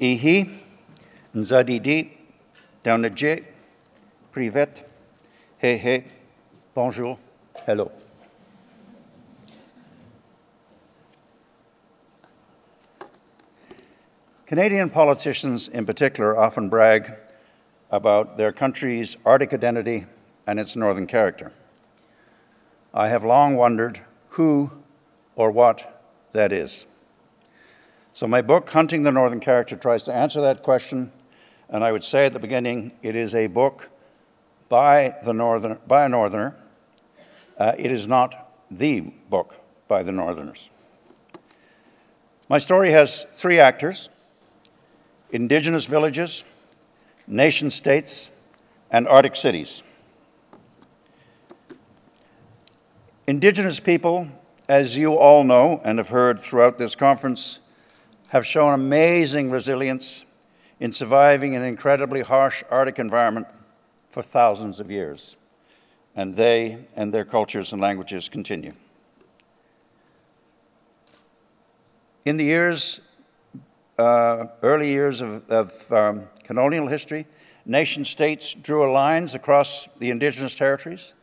Ihi, Nzadidi, Downajé, Privet, Hey Hey, Bonjour, Hello. Canadian politicians in particular often brag about their country's Arctic identity and its northern character. I have long wondered who or what that is. So my book, Hunting the Northern Character, tries to answer that question, and I would say at the beginning, it is a book by a Northerner. It is not the book by the Northerners. My story has three actors: Indigenous villages, nation states, and Arctic cities. Indigenous people, as you all know and have heard throughout this conference, have shown amazing resilience in surviving an incredibly harsh Arctic environment for thousands of years. And they and their cultures and languages continue. In the early years of colonial history, nation-states drew lines across the Indigenous territories,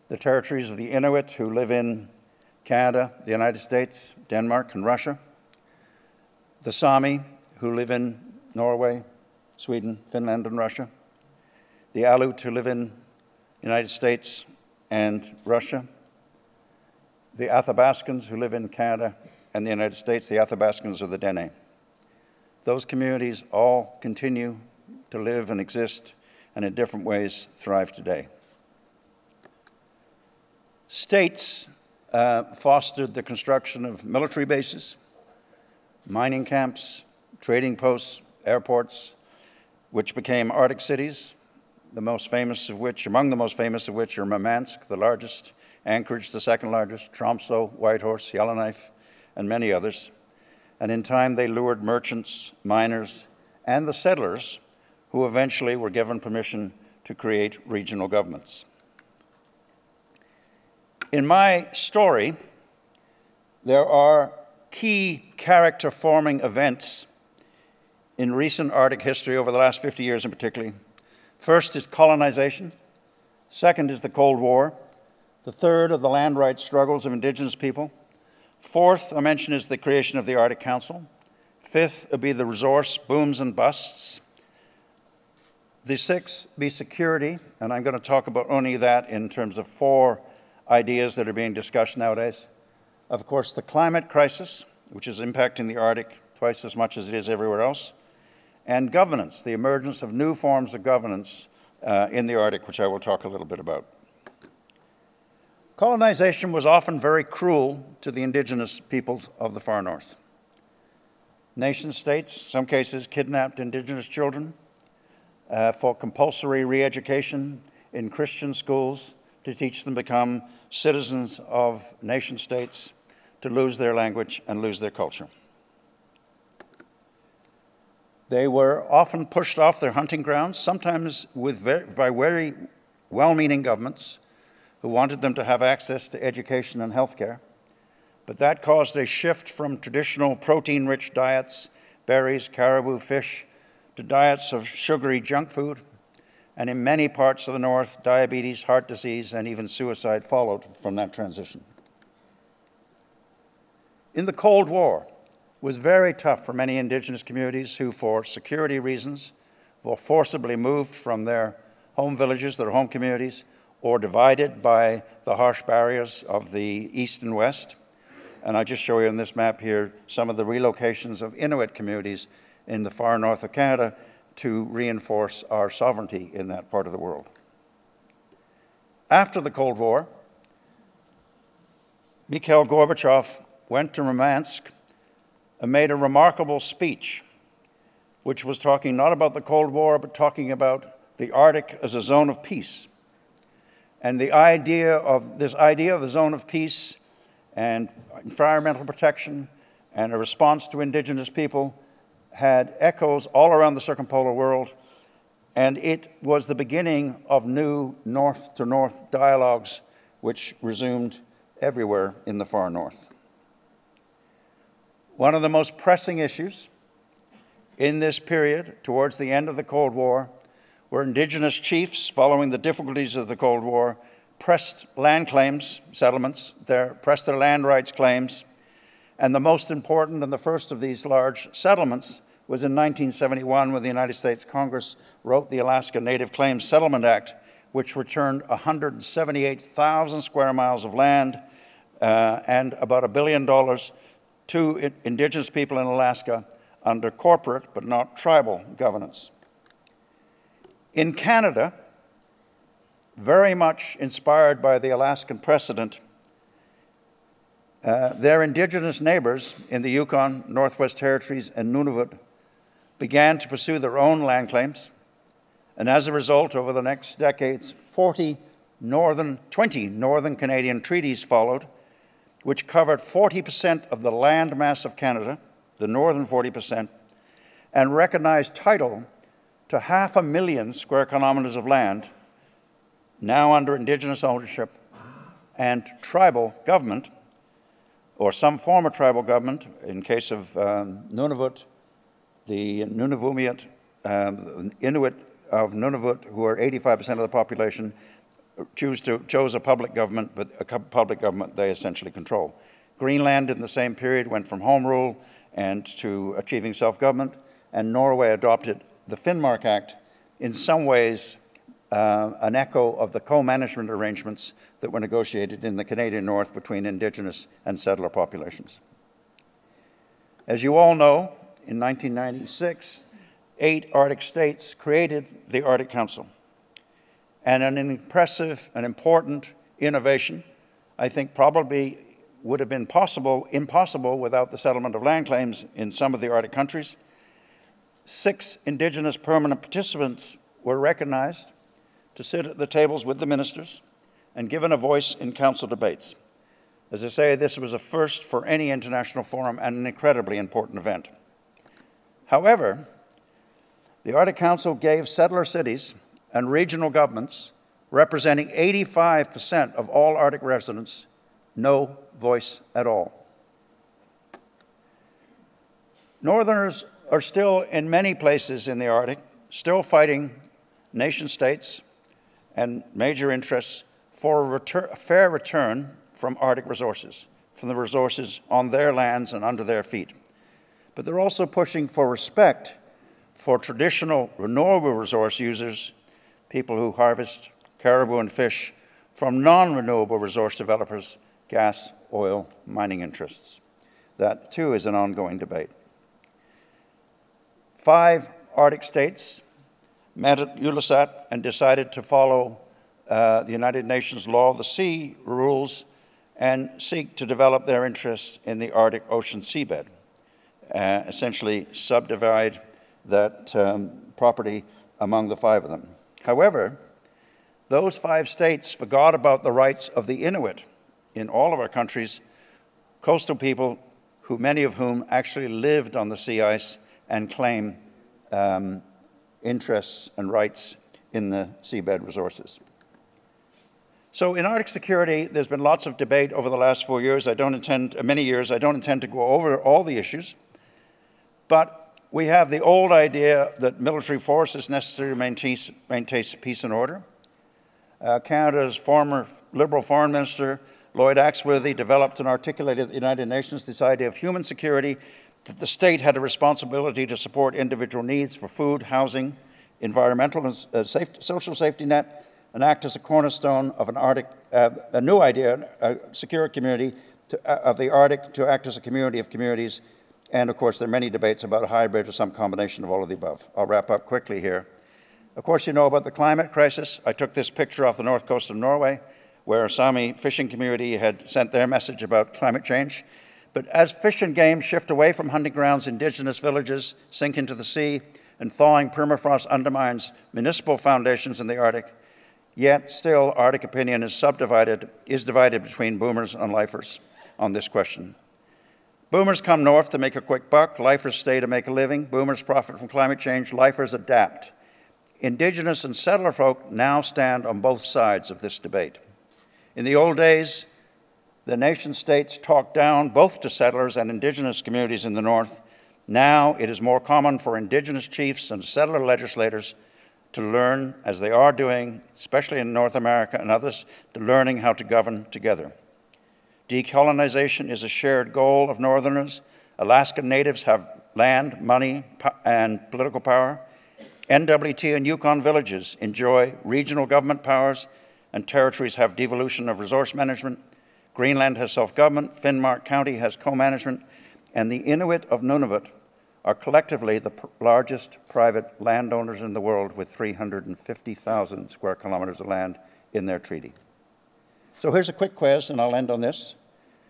the territories of the Inuit who live in Canada, the United States, Denmark, and Russia, the Sami who live in Norway, Sweden, Finland, and Russia, the Aleut who live in the United States and Russia, the Athabascans who live in Canada and the United States, the Athabascans of the Dene. Those communities all continue to live and exist and in different ways thrive today. States fostered the construction of military bases, mining camps, trading posts, airports, which became Arctic cities, among the most famous of which are Murmansk, the largest, Anchorage, the second largest, Tromsø, Whitehorse, Yellowknife, and many others. And in time, they lured merchants, miners, and the settlers, who eventually were given permission to create regional governments. In my story, there are key character-forming events in recent Arctic history over the last 50 years in particular. First is colonization. Second is the Cold War. The third are the land rights struggles of Indigenous people. Fourth, I mentioned, is the creation of the Arctic Council. Fifth would be the resource booms and busts. The sixth be security, and I'm going to talk about only that in terms of four ideas that are being discussed nowadays. Of course, the climate crisis, which is impacting the Arctic twice as much as it is everywhere else, and governance, the emergence of new forms of governance in the Arctic, which I will talk a little bit about. Colonization was often very cruel to the Indigenous peoples of the far north. Nation states, in some cases, kidnapped Indigenous children for compulsory re-education in Christian schools to teach them to become citizens of nation states, to lose their language and lose their culture. They were often pushed off their hunting grounds, sometimes by very well-meaning governments who wanted them to have access to education and healthcare. But that caused a shift from traditional protein-rich diets, berries, caribou, fish, to diets of sugary junk food. And in many parts of the north, diabetes, heart disease, and even suicide followed from that transition. In the Cold War, it was very tough for many Indigenous communities who, for security reasons, were forcibly moved from their home villages, their home communities, or divided by the harsh barriers of the East and West. And I just show you on this map here some of the relocations of Inuit communities in the far north of Canada to reinforce our sovereignty in that part of the world. After the Cold War, Mikhail Gorbachev went to Murmansk and made a remarkable speech, which was talking not about the Cold War, but talking about the Arctic as a zone of peace. And the idea of the zone of peace and environmental protection and a response to Indigenous people had echoes all around the circumpolar world, and it was the beginning of new north-to-north dialogues which resumed everywhere in the far north. One of the most pressing issues in this period, towards the end of the Cold War, where indigenous chiefs, following the difficulties of the Cold War, pressed land claims, settlements, pressed their land rights claims. And the most important and the first of these large settlements was in 1971 when the United States Congress wrote the Alaska Native Claims Settlement Act, which returned 178,000 square miles of land and about $1 billion to indigenous people in Alaska under corporate but not tribal governance. In Canada, very much inspired by the Alaskan precedent, their indigenous neighbors in the Yukon, Northwest Territories, and Nunavut began to pursue their own land claims. And as a result, over the next decades, 20 northern Canadian treaties followed, which covered 40% of the land mass of Canada, the northern 40%, and recognized title to 500,000 square kilometers of land, now under indigenous ownership and tribal government, or some form of tribal government. In case of Nunavut, the Nunavummiut, Inuit of Nunavut, who are 85% of the population, chose a public government, but a public government they essentially control. Greenland in the same period went from home rule and to achieving self-government, and Norway adopted the Finnmark Act, in some ways an echo of the co-management arrangements that were negotiated in the Canadian North between indigenous and settler populations. As you all know, in 1996, 8 Arctic states created the Arctic Council. And an impressive and important innovation, I think probably would have been impossible without the settlement of land claims in some of the Arctic countries. 6 indigenous permanent participants were recognized to sit at the tables with the ministers and given a voice in council debates. As I say, this was a first for any international forum and an incredibly important event. However, the Arctic Council gave settler cities and regional governments, representing 85% of all Arctic residents, no voice at all. Northerners are still, in many places in the Arctic, still fighting nation states and major interests for a fair return from Arctic resources, from the resources on their lands and under their feet. But they're also pushing for respect for traditional renewable resource users, people who harvest caribou and fish, from non-renewable resource developers, gas, oil, mining interests. That, too, is an ongoing debate. 5 Arctic states met at Ulasat and decided to follow the United Nations Law of the Sea rules and seek to develop their interests in the Arctic Ocean seabed, essentially subdivide that property among the 5 of them. However, those 5 states forgot about the rights of the Inuit in all of our countries, coastal people, many of whom actually lived on the sea ice and claim interests and rights in the seabed resources. So in Arctic security, there's been lots of debate over the last 4 years. Many years. I don't intend to go over all the issues, but we have the old idea that military force is necessary to maintain peace and order. Canada's former Liberal Foreign Minister, Lloyd Axworthy, developed and articulated at the United Nations this idea of human security, that the state had a responsibility to support individual needs for food, housing, environmental and social safety net, and act as a cornerstone of an Arctic, a new idea, a secure community of the Arctic to act as a community of communities. And of course, there are many debates about a hybrid or some combination of all of the above. I'll wrap up quickly here. Of course, you know about the climate crisis. I took this picture off the north coast of Norway, where a Sami fishing community had sent their message about climate change. But as fish and game shift away from hunting grounds, indigenous villages sink into the sea, and thawing permafrost undermines municipal foundations in the Arctic, yet still Arctic opinion is divided between boomers and lifers on this question. Boomers come north to make a quick buck, lifers stay to make a living, boomers profit from climate change, lifers adapt. Indigenous and settler folk now stand on both sides of this debate. In the old days, the nation states talked down both to settlers and indigenous communities in the north. Now it is more common for indigenous chiefs and settler legislators to learn, as they are doing, especially in North America and others, to learning how to govern together. Decolonization is a shared goal of Northerners. Alaskan Natives have land, money, and political power. NWT and Yukon villages enjoy regional government powers, and territories have devolution of resource management. Greenland has self-government, Finnmark County has co-management, and the Inuit of Nunavut are collectively the largest private landowners in the world with 350,000 square kilometers of land in their treaty. So here's a quick quiz, and I'll end on this.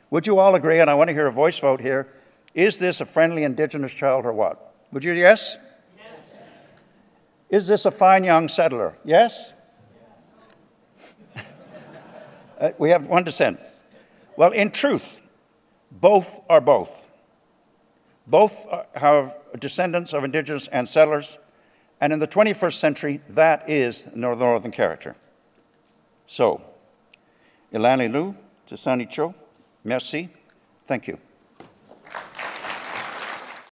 Would you all agree, and I want to hear a voice vote here, is this a friendly indigenous child or what? Would you yes? Yes. Is this a fine young settler? Yes? We have one dissent. Well, in truth, both are both. Both have descendants of indigenous and settlers, and in the 21st century, that is the northern character. So, Ilani Lu, Tsani Cho, merci, thank you.